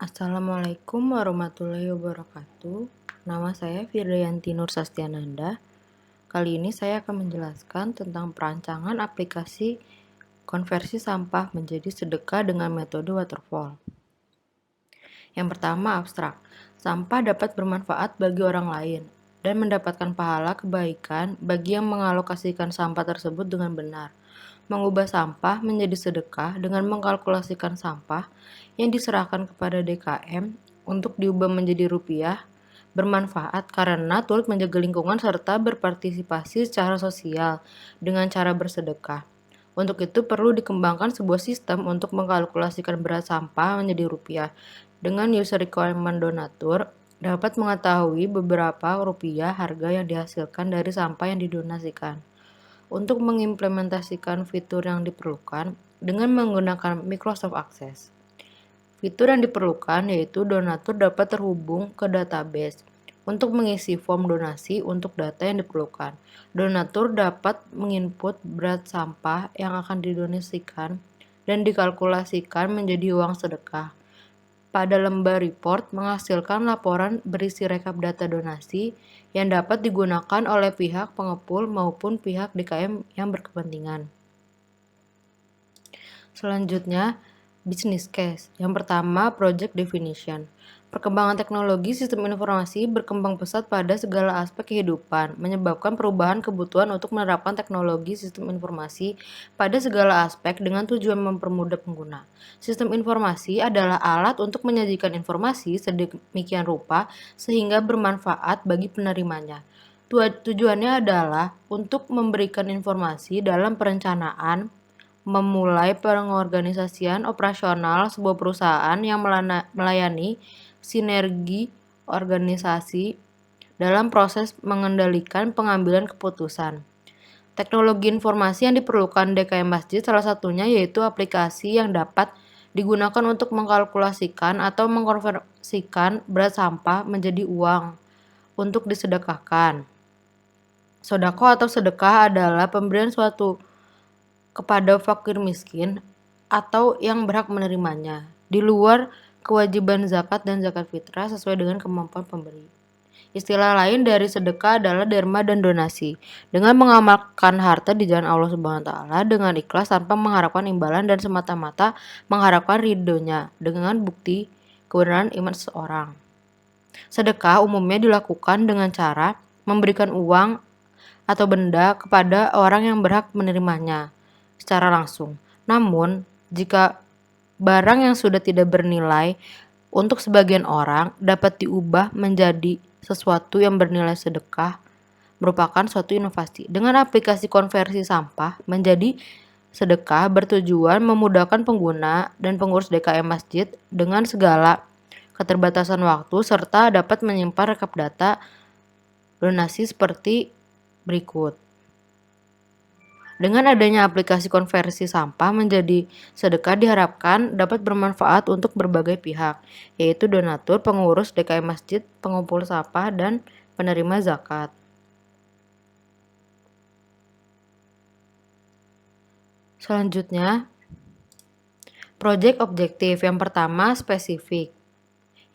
Assalamualaikum warahmatullahi wabarakatuh. Nama saya Firdayanti Nur Sastiananda. Kali ini saya akan menjelaskan tentang perancangan aplikasi konversi sampah menjadi sedekah dengan metode waterfall. Yang pertama, abstrak. Sampah dapat bermanfaat bagi orang lain dan mendapatkan pahala kebaikan bagi yang mengalokasikan sampah tersebut dengan benar. Mengubah sampah menjadi sedekah dengan mengkalkulasikan sampah yang diserahkan kepada DKM untuk diubah menjadi rupiah bermanfaat karena turut menjaga lingkungan serta berpartisipasi secara sosial dengan cara bersedekah. Untuk itu perlu dikembangkan sebuah sistem untuk mengkalkulasikan berat sampah menjadi rupiah. Dengan user requirement donatur, dapat mengetahui beberapa rupiah harga yang dihasilkan dari sampah yang didonasikan. Untuk mengimplementasikan fitur yang diperlukan dengan menggunakan Microsoft Access. Fitur yang diperlukan yaitu donatur dapat terhubung ke database untuk mengisi form donasi untuk data yang diperlukan. Donatur dapat menginput berat sampah yang akan didonasikan dan dikalkulasikan menjadi uang sedekah. Pada lembar report menghasilkan laporan berisi rekap data donasi yang dapat digunakan oleh pihak pengepul maupun pihak DKM yang berkepentingan. Selanjutnya, business case. Yang pertama, project definition. Perkembangan teknologi sistem informasi berkembang pesat pada segala aspek kehidupan, menyebabkan perubahan kebutuhan untuk menerapkan teknologi sistem informasi pada segala aspek dengan tujuan mempermudah pengguna. Sistem informasi adalah alat untuk menyajikan informasi sedemikian rupa sehingga bermanfaat bagi penerimanya. Tujuannya adalah untuk memberikan informasi dalam perencanaan, memulai pengorganisasian operasional sebuah perusahaan yang melayani sinergi organisasi dalam proses mengendalikan pengambilan keputusan. Teknologi informasi yang diperlukan DKM Masjid salah satunya yaitu aplikasi yang dapat digunakan untuk mengkalkulasikan atau mengkonversikan berat sampah menjadi uang untuk disedekahkan. Sodako atau sedekah adalah pemberian suatu kepada fakir miskin atau yang berhak menerimanya, di luar kewajiban zakat dan zakat fitrah sesuai dengan kemampuan pemberi. Istilah lain dari sedekah adalah derma dan donasi. Dengan mengamalkan harta di jalan Allah Subhanahu wa taala dengan ikhlas tanpa mengharapkan imbalan dan semata-mata mengharapkan ridhonya dengan bukti kebenaran iman seseorang. Sedekah umumnya dilakukan dengan cara memberikan uang atau benda kepada orang yang berhak menerimanya secara langsung. Namun, jika barang yang sudah tidak bernilai untuk sebagian orang dapat diubah menjadi sesuatu yang bernilai sedekah, merupakan suatu inovasi. Dengan aplikasi konversi sampah menjadi sedekah bertujuan memudahkan pengguna dan pengurus DKM Masjid dengan segala keterbatasan waktu serta dapat menyimpan rekap data donasi seperti berikut. Dengan adanya aplikasi konversi sampah menjadi sedekah diharapkan dapat bermanfaat untuk berbagai pihak, yaitu donatur, pengurus DKM Masjid, pengumpul sampah, dan penerima zakat. Selanjutnya, project objektif. Yang pertama, spesifik.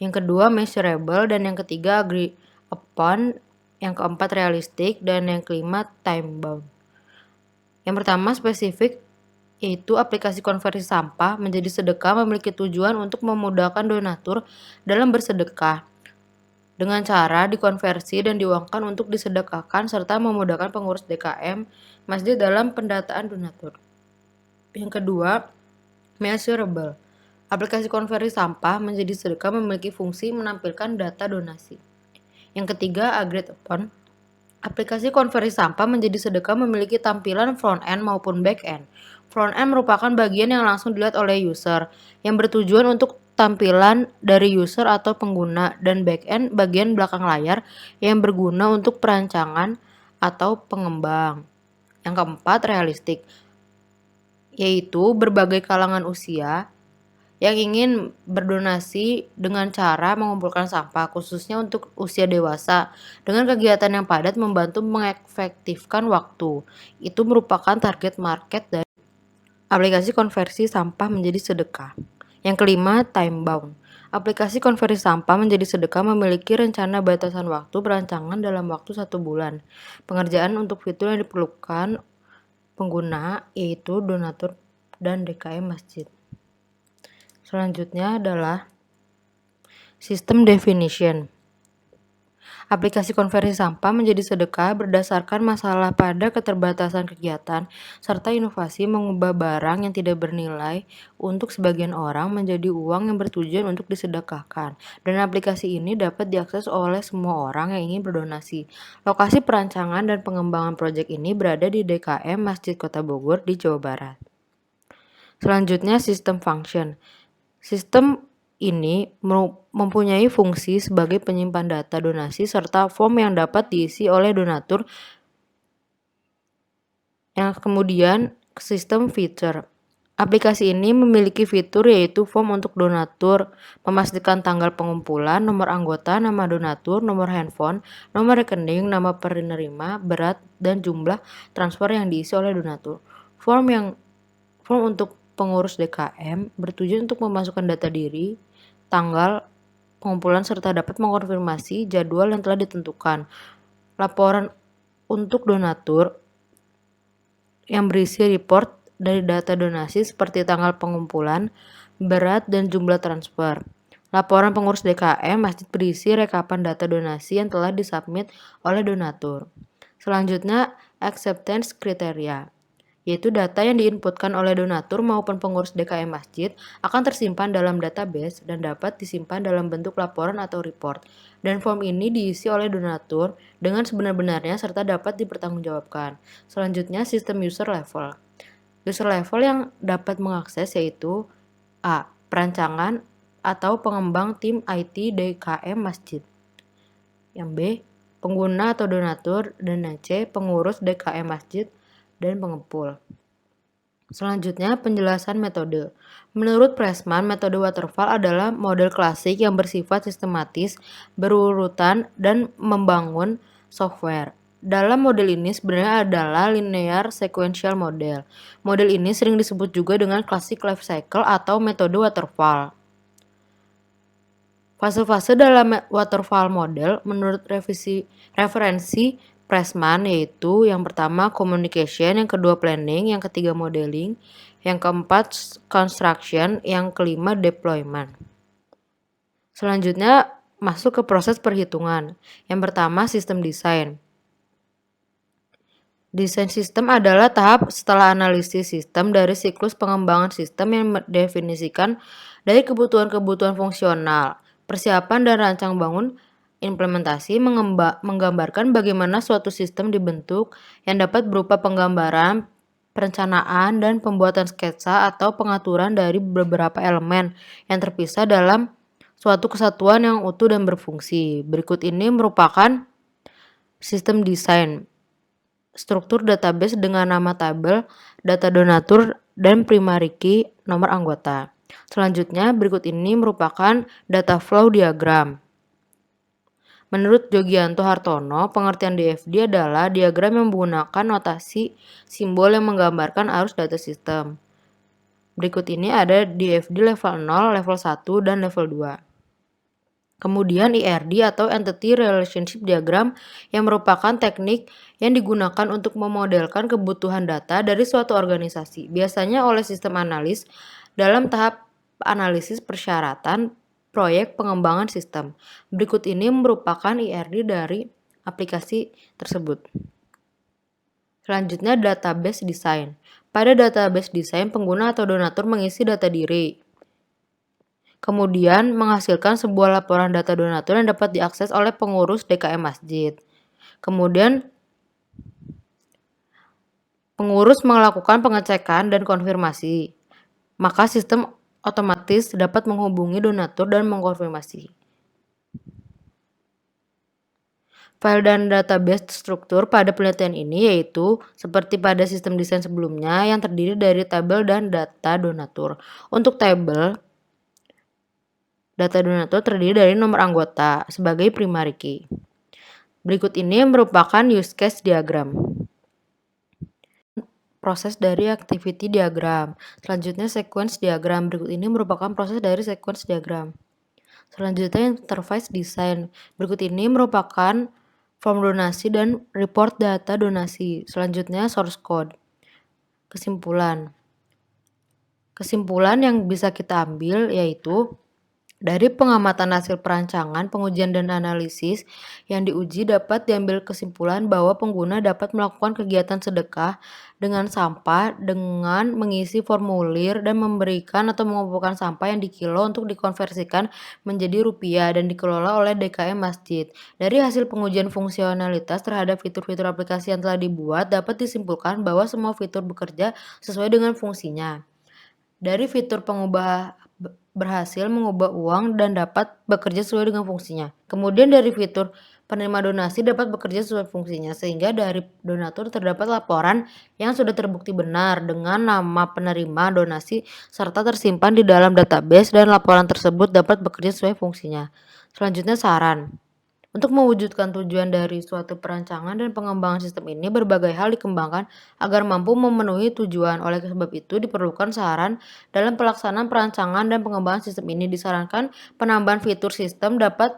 Yang kedua, measurable. Dan yang ketiga, agree upon. Yang keempat, realistic. Dan yang kelima, time bound. Yang pertama, spesifik, yaitu aplikasi konversi sampah menjadi sedekah memiliki tujuan untuk memudahkan donatur dalam bersedekah dengan cara dikonversi dan diuangkan untuk disedekahkan serta memudahkan pengurus DKM Masjid dalam pendataan donatur. Yang kedua, measurable. Aplikasi konversi sampah menjadi sedekah memiliki fungsi menampilkan data donasi. Yang ketiga, agreed upon. Aplikasi konversi sampah menjadi sedekah memiliki tampilan front-end maupun back-end. Front-end merupakan bagian yang langsung dilihat oleh user, yang bertujuan untuk tampilan dari user atau pengguna, dan back-end bagian belakang layar yang berguna untuk perancangan atau pengembang. Yang keempat, realistik, yaitu berbagai kalangan usia yang ingin berdonasi dengan cara mengumpulkan sampah, khususnya untuk usia dewasa, dengan kegiatan yang padat membantu mengefektifkan waktu. Itu merupakan target market dari aplikasi konversi sampah menjadi sedekah. Yang kelima, time bound. Aplikasi konversi sampah menjadi sedekah memiliki rencana batasan waktu perancangan dalam waktu 1 bulan. Pengerjaan untuk fitur yang diperlukan pengguna yaitu donatur dan DKM masjid. Selanjutnya adalah sistem definition. Aplikasi konversi sampah menjadi sedekah berdasarkan masalah pada keterbatasan kegiatan serta inovasi mengubah barang yang tidak bernilai untuk sebagian orang menjadi uang yang bertujuan untuk disedekahkan. Dan aplikasi ini dapat diakses oleh semua orang yang ingin berdonasi. Lokasi perancangan dan pengembangan proyek ini berada di DKM Masjid Kota Bogor di Jawa Barat. Selanjutnya sistem function. Sistem ini mempunyai fungsi sebagai penyimpan data donasi serta form yang dapat diisi oleh donatur. Yang kemudian sistem feature. Aplikasi ini memiliki fitur yaitu form untuk donatur, memastikan tanggal pengumpulan, nomor anggota, nama donatur, nomor handphone, nomor rekening, nama penerima, berat, dan jumlah transfer yang diisi oleh donatur. Form untuk pengurus DKM bertujuan untuk memasukkan data diri, tanggal pengumpulan serta dapat mengkonfirmasi jadwal yang telah ditentukan. Laporan untuk donatur yang berisi report dari data donasi seperti tanggal pengumpulan, berat, dan jumlah transfer. Laporan pengurus DKM masjid berisi rekapan data donasi yang telah disubmit oleh donatur. Selanjutnya, acceptance kriteria, yaitu data yang diinputkan oleh donatur maupun pengurus DKM masjid akan tersimpan dalam database dan dapat disimpan dalam bentuk laporan atau report. Dan form ini diisi oleh donatur dengan sebenar-benarnya serta dapat dipertanggungjawabkan. Selanjutnya, sistem user level. User level yang dapat mengakses yaitu A. Perancangan atau pengembang tim IT DKM masjid. Yang B. Pengguna atau donatur. Dan yang C. Pengurus DKM masjid dan pengepul. Selanjutnya, penjelasan metode. Menurut Pressman, metode waterfall adalah model klasik yang bersifat sistematis, berurutan, dan membangun software. Dalam model ini sebenarnya adalah linear sequential model. Model ini sering disebut juga dengan classic life cycle atau metode waterfall. Fase-fase dalam waterfall model menurut referensi Pressman yaitu yang pertama communication, yang kedua planning, yang ketiga modeling, yang keempat construction, yang kelima deployment. Selanjutnya masuk ke proses perhitungan. Yang pertama sistem desain. Desain sistem adalah tahap setelah analisis sistem dari siklus pengembangan sistem yang mendefinisikan dari kebutuhan-kebutuhan fungsional, persiapan dan rancang bangun. Implementasi menggambarkan bagaimana suatu sistem dibentuk yang dapat berupa penggambaran, perencanaan, dan pembuatan sketsa atau pengaturan dari beberapa elemen yang terpisah dalam suatu kesatuan yang utuh dan berfungsi. Berikut ini merupakan sistem desain. Struktur database dengan nama tabel, data donatur, dan primary key nomor anggota. Selanjutnya, berikut ini merupakan data flow diagram. Menurut Jogianto Hartono, pengertian DFD adalah diagram yang menggunakan notasi simbol yang menggambarkan arus data sistem. Berikut ini ada DFD level 0, level 1, dan level 2. Kemudian IRD atau Entity Relationship Diagram yang merupakan teknik yang digunakan untuk memodelkan kebutuhan data dari suatu organisasi, biasanya oleh sistem analis dalam tahap analisis persyaratan proyek pengembangan sistem. Berikut ini merupakan IRD dari aplikasi tersebut. Selanjutnya database design. Pada database design, pengguna atau donatur mengisi data diri. Kemudian menghasilkan sebuah laporan data donatur yang dapat diakses oleh pengurus DKM masjid. Kemudian pengurus melakukan pengecekan dan konfirmasi. Maka sistem otomatis dapat menghubungi donatur dan mengkonfirmasi. File dan database struktur pada penelitian ini yaitu seperti pada sistem desain sebelumnya yang terdiri dari tabel dan data donatur. Untuk tabel, data donatur terdiri dari nomor anggota sebagai primary key. Berikut ini merupakan use case diagram. Proses dari activity diagram. Selanjutnya sequence diagram. Berikut ini merupakan proses dari sequence diagram. Selanjutnya interface design. Berikut ini merupakan form donasi dan report data donasi. Selanjutnya source code. Kesimpulan. Kesimpulan yang bisa kita ambil yaitu dari pengamatan hasil perancangan, pengujian, dan analisis yang diuji dapat diambil kesimpulan bahwa pengguna dapat melakukan kegiatan sedekah dengan sampah dengan mengisi formulir dan memberikan atau mengumpulkan sampah yang dikilo untuk dikonversikan menjadi rupiah dan dikelola oleh DKM Masjid. Dari hasil pengujian fungsionalitas terhadap fitur-fitur aplikasi yang telah dibuat, dapat disimpulkan bahwa semua fitur bekerja sesuai dengan fungsinya. Dari fitur pengubah berhasil mengubah uang dan dapat bekerja sesuai dengan fungsinya. Kemudian dari fitur penerima donasi dapat bekerja sesuai fungsinya, sehingga dari donatur terdapat laporan yang sudah terbukti benar dengan nama penerima donasi serta tersimpan di dalam database dan laporan tersebut dapat bekerja sesuai fungsinya. Selanjutnya saran. Untuk mewujudkan tujuan dari suatu perancangan dan pengembangan sistem ini, berbagai hal dikembangkan agar mampu memenuhi tujuan. Oleh sebab itu, diperlukan saran dalam pelaksanaan perancangan dan pengembangan sistem ini. Disarankan penambahan fitur sistem dapat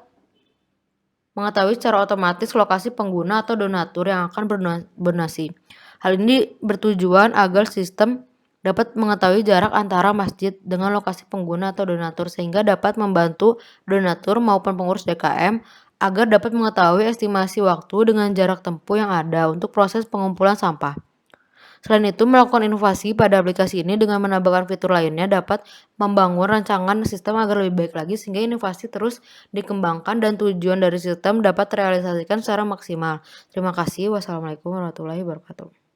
mengetahui secara otomatis lokasi pengguna atau donatur yang akan berdonasi. Hal ini bertujuan agar sistem dapat mengetahui jarak antara masjid dengan lokasi pengguna atau donatur sehingga dapat membantu donatur maupun pengurus DKM agar dapat mengetahui estimasi waktu dengan jarak tempuh yang ada untuk proses pengumpulan sampah. Selain itu, melakukan inovasi pada aplikasi ini dengan menambahkan fitur lainnya dapat membangun rancangan sistem agar lebih baik lagi sehingga inovasi terus dikembangkan dan tujuan dari sistem dapat terrealisasikan secara maksimal. Terima kasih. Wassalamualaikum warahmatullahi wabarakatuh.